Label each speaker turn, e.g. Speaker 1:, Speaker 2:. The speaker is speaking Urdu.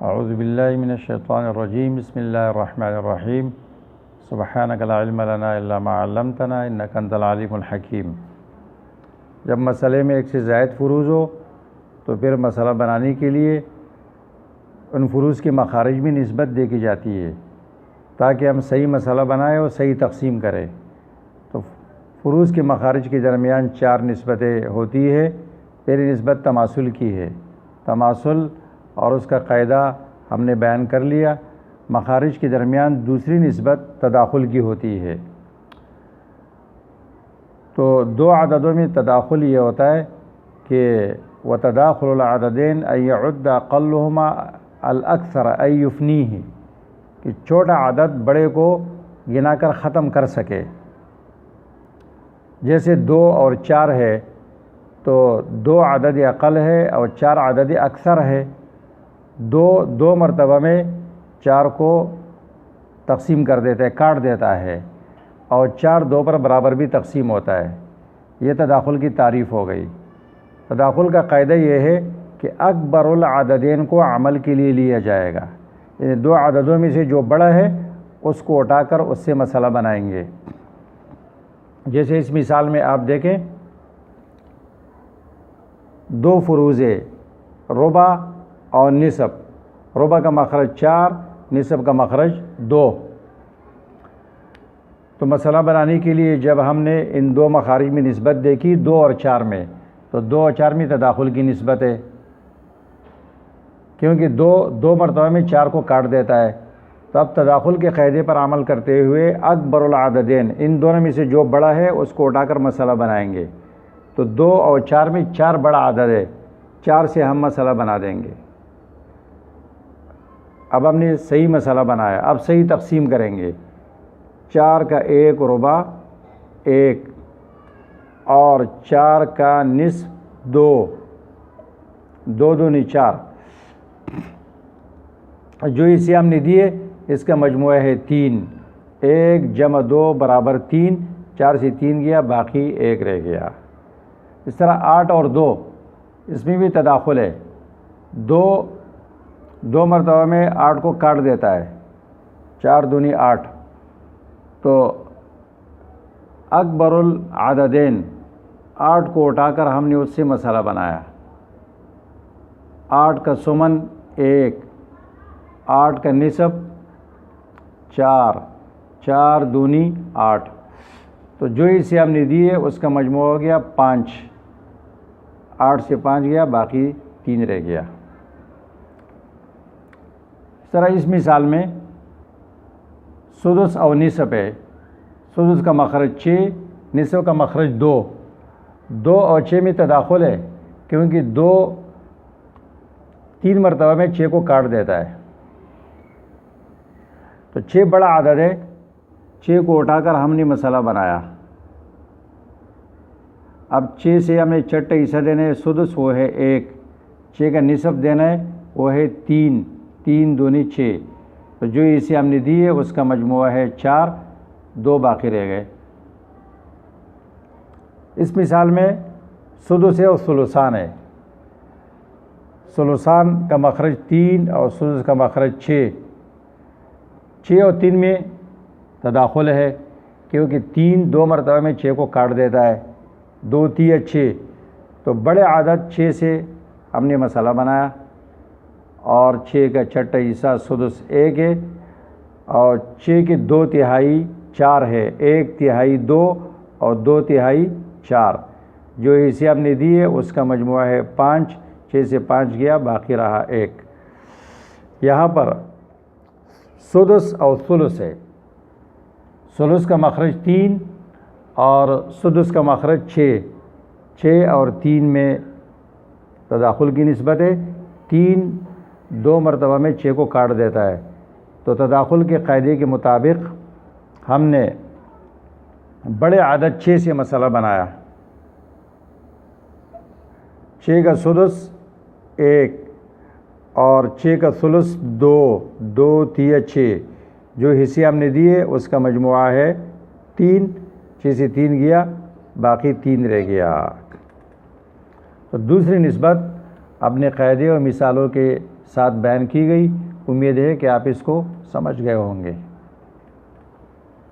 Speaker 1: اعوذ باللہ من الشیطان الرجیم بسم اللہ الرحمن الرحیم سبحانک لا علم لنا الا ما علمتنا انک انت العلیم الحکیم۔ جب مسئلے میں ایک سے زائد فروض ہو تو پھر مسئلہ بنانے کے لیے ان فروض کی مخارج میں نسبت دے کی جاتی ہے تاکہ ہم صحیح مسئلہ بنائیں اور صحیح تقسیم کریں۔ تو فروض کے مخارج کے درمیان 4 نسبتیں ہوتی ہے۔ پہلی نسبت تماثل کی ہے، تماثل اور اس کا قاعدہ ہم نے بیان کر لیا۔ مخارج کے درمیان دوسری نسبت تداخل کی ہوتی ہے۔ تو 2 عددوں میں تداخل یہ ہوتا ہے کہ وَتَدَاخُلُ الْعَدَدَيْنِ أَن يَعُدَّ أَقَلُّهُمَا الْأَكْثَرَ أَن يُفْنِيهِ، کہ چھوٹا عدد بڑے کو گنا کر ختم کر سکے۔ جیسے 2 اور 4 ہے تو 2 عدد اقل ہے اور 4 عدد اکثر ہے۔ 2 مرتبہ میں 4 کو تقسیم کر دیتا ہے، کاٹ دیتا ہے، اور 4 2 پر برابر بھی تقسیم ہوتا ہے۔ یہ تداخل کی تعریف ہو گئی۔ تداخل کا قاعدہ یہ ہے کہ اکبر العددین کو عمل کے لیے لیا جائے گا، یعنی 2 عددوں میں سے جو بڑا ہے اس کو اٹھا کر اس سے مسئلہ بنائیں گے۔ جیسے اس مثال میں آپ دیکھیں 2 فروض ہے، ربع اور نصف۔ ربع کا مخرج 4، نصف کا مخرج 2۔ تو مسئلہ بنانے کے لیے جب ہم نے ان 2 مخارج میں نسبت دیکھی 2 اور 4 میں، تو 2 اور 4 میں تداخل کی نسبت ہے، کیونکہ 2 مرتبہ میں 4 کو کاٹ دیتا ہے۔ تو اب تداخل کے قاعدے پر عمل کرتے ہوئے اکبر العددین، ان دونوں میں سے جو بڑا ہے اس کو اٹھا کر مسئلہ بنائیں گے۔ تو 2 اور 4 میں 4 بڑا عدد ہے، 4 سے ہم مسئلہ بنا دیں گے۔ اب ہم نے صحیح مسئلہ بنایا، اب صحیح تقسیم کریں گے۔ 4 کا 1 ربع 1 اور 4 کا نصف 2، 2 دونی 4۔ جو اسے ہم نے دیے اس کا مجموعہ ہے 3۔ 1 جمع 2 برابر 3، 4 سے 3 گیا، باقی 1 رہ گیا۔ اس طرح 8 اور 2، اس میں بھی تداخل ہے۔ 2 مرتبہ میں 8 کو کاٹ دیتا ہے، 4 دونی 8۔ تو اکبر العددین 8 کو اٹھا کر ہم نے اس سے مسئلہ بنایا۔ 8 کا ثمن 1، 8 کا نصف 4، 4 دونی 8۔ تو جو اسے ہم نے دیے اس کا مجموعہ ہو گیا 5۔ 8 سے 5 گیا، باقی 3 رہ گیا۔ اس طرح اس مثال میں سدس اور نصف ہے۔ سدس کا مخرج 6، نصف کا مخرج 2۔ 2 اور 6 میں تداخل ہے، کیونکہ 2 3 مرتبہ میں 6 کو کاٹ دیتا ہے۔ تو 6 بڑا عدد ہے، 6 کو اٹھا کر ہم نے مسئلہ بنایا۔ اب 6 سے ہمیں چھٹا حصہ دینا ہے، سدس وہ ہے 1۔ 6 کا نصف دینا ہے، وہ ہے 3، 3 دونی 6۔ تو جو اسے ہم نے دی ہے اس کا مجموعہ ہے 4، 2 باقی رہ گئے۔ اس مثال میں سدس ہے اور ثلثان ہے۔ ثلثان کا مخرج 3 اور سدس کا مخرج 6۔ 6 اور 3 میں تداخل ہے، کیونکہ 3 2 مرتبہ میں 6 کو کاٹ دیتا ہے، 2 3 6۔ تو بڑے عدد 6 سے ہم نے مسئلہ بنایا، اور 6 کا چھٹا حصہ سدس 1 ہے، اور 6 کے 2/3 4 ہے، 1/3 2 اور 2/3 4۔ جو حصے ہم نے دیے اس کا مجموعہ ہے 5۔ 6 سے 5 گیا، باقی رہا 1۔ یہاں پر سدس اور ثلث ہے۔ ثلث کا مخرج 3 اور سدس کا مخرج 6۔ 6 اور 3 میں تداخل کی نسبت ہے، 3 2 مرتبہ میں 6 کو کاٹ دیتا ہے۔ تو تداخل کے قاعدے کے مطابق ہم نے بڑے عدد 6 سے مسئلہ بنایا۔ 6 کا سدس 1 اور 6 کا ثلث 2، 2 3 6۔ جو حصے ہم نے دیے اس کا مجموعہ ہے 3۔ 6 سے 3 گیا، باقی 3 رہ گیا۔ تو دوسری نسبت اپنے قاعدے اور مثالوں کے ساتھ بیان کی گئی۔ امید ہے کہ آپ اس کو سمجھ گئے ہوں گے۔